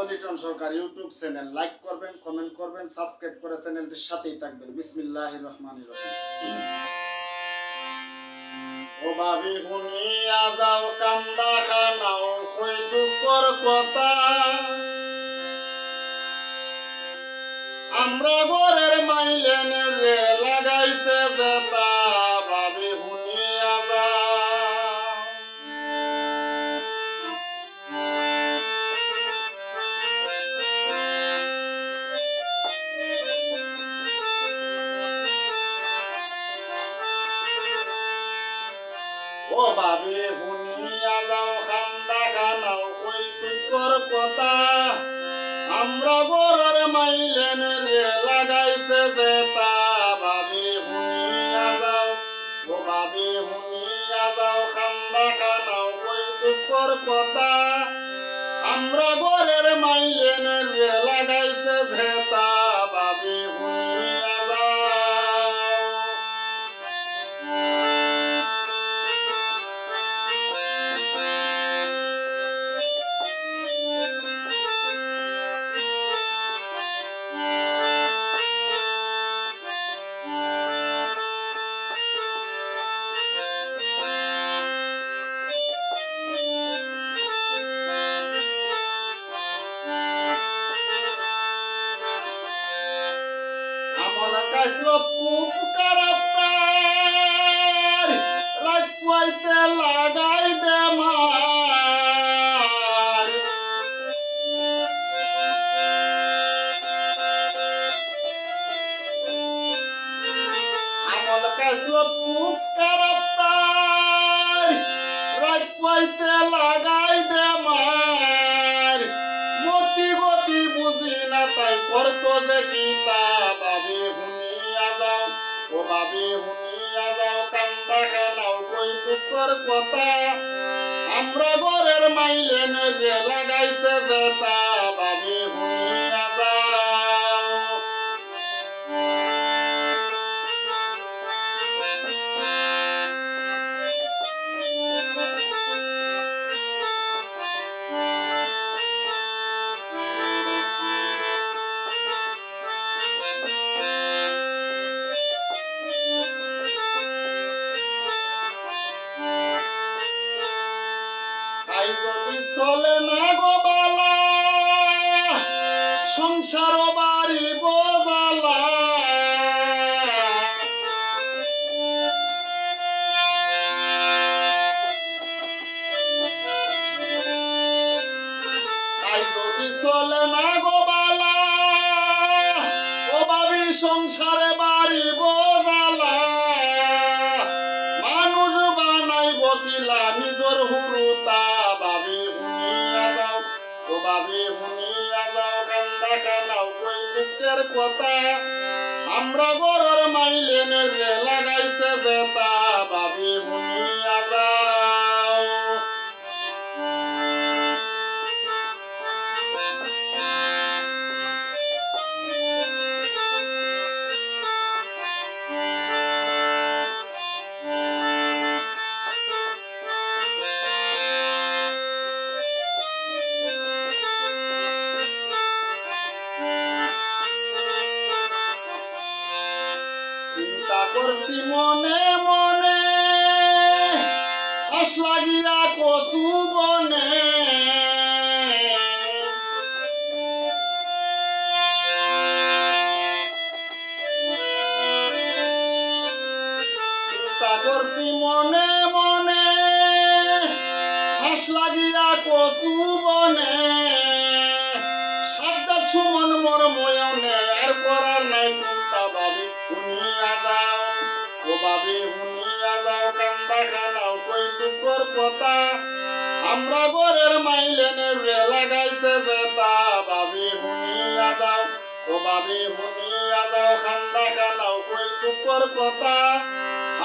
লিটন সরকার YouTube channel like করবেন, comment করবেন, subscribe করে চ্যানেলটির সাথেই থাকবেন। বিসমিল্লাহির রহমানির রহিম। ও ভাবি শুনিয়া যাও কান্দা খানাও কই দুঃখর কথা, আমরা ঘরের মাইলেন রে লাগাইছে জেতা, ভাবি শুনিয়া যাও। ও ভাবি শুনিয়া যাও কান্দা খানাও কই দুঃখর কথা, আমরা ঘরের মাইলেন রে লাগাইছে জেতা, ভাবি শুনিয়া যাও। ও ভাবি শুনিয়া যাও কান্দা খানাও কই দুঃখর কথা, আমরা ঘরের মাইলেন রে লাগাইছে জেতা, ভাবি শুনিয়া যাও। আমল কাইসলো খুব কারাপ্তার, রাত পাইতে লাগাই দে মার। আমল কাইসলো খুব কারাপ্তার, রাত পাইতে লাগাই দে মার। মতি গতি বুঝি না তাই করতো যে গীতা, ভাবি শুনিয়া যাও। ও ভাবি শুনিয়া যাও কান্দা খানাও কই দুঃখর কথা, আমরা ঘরের মাইলেন রে লাগাইছে জেতা, ভাবি শুনিয়া যাও। তাই যদি চলে না গো বালা, সংসার বাড়ি বোঝালা। তাই যদি চলে না গো বালা, ও ভাবি সংসারে বাড়ি বোঝালা। মানুষ বানাইব কিলা নিজর হুরুতা, ভাবি শুনিয়া যাও। ও ভাবি শুনিয়া যাও কান্দা খানাও কই দুঃখের কথা, আমরা ঘরের মাইলেন রে লাগাইছে জেতা, ভাবি শুনিয়া যাও। চিন্তা করছি মনে মনে, ফাঁস লাগিয়া কচু বনে। চিন্তা করছি মনে মনে, ফাঁস লাগিয়া কচু বনে। সাজ্জাদ সুমন মোর ময়নে আর করার নাই চিন্তা, ভাবি শুনিয়া যাও। ও ভাবি শুনিয়া যাও কান্দা খানাও কই দুঃখর কথা, আমরা ঘরের মাইলেন রে লাগাইছে জেতা, ভাবি শুনিয়া যাও। ও ভাবি শুনিয়া যাও কান্দা খানাও কই দুঃখর কথা,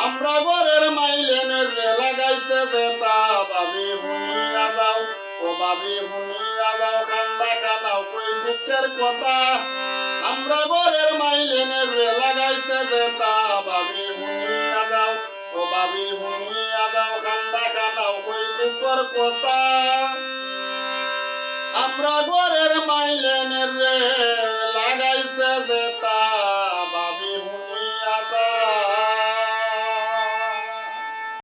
আমরা ঘরের মাইলেন রে লাগাইছে জেতা, ভাবি শুনিয়া যাও। ও ভাবি শুনিয়া যাও কান্দা খানাও কই দুঃখের কথা, আমরা ঘরের মাইলেন রে লাগাইছে জেতা, ভাবি শুনিয়া যাও। ও ভাবি শুনিয়া যাও কান্দা খানাও কই দুঃখের কথা। আমরা ঘরের মাইলেনের রে লাগাইছে যে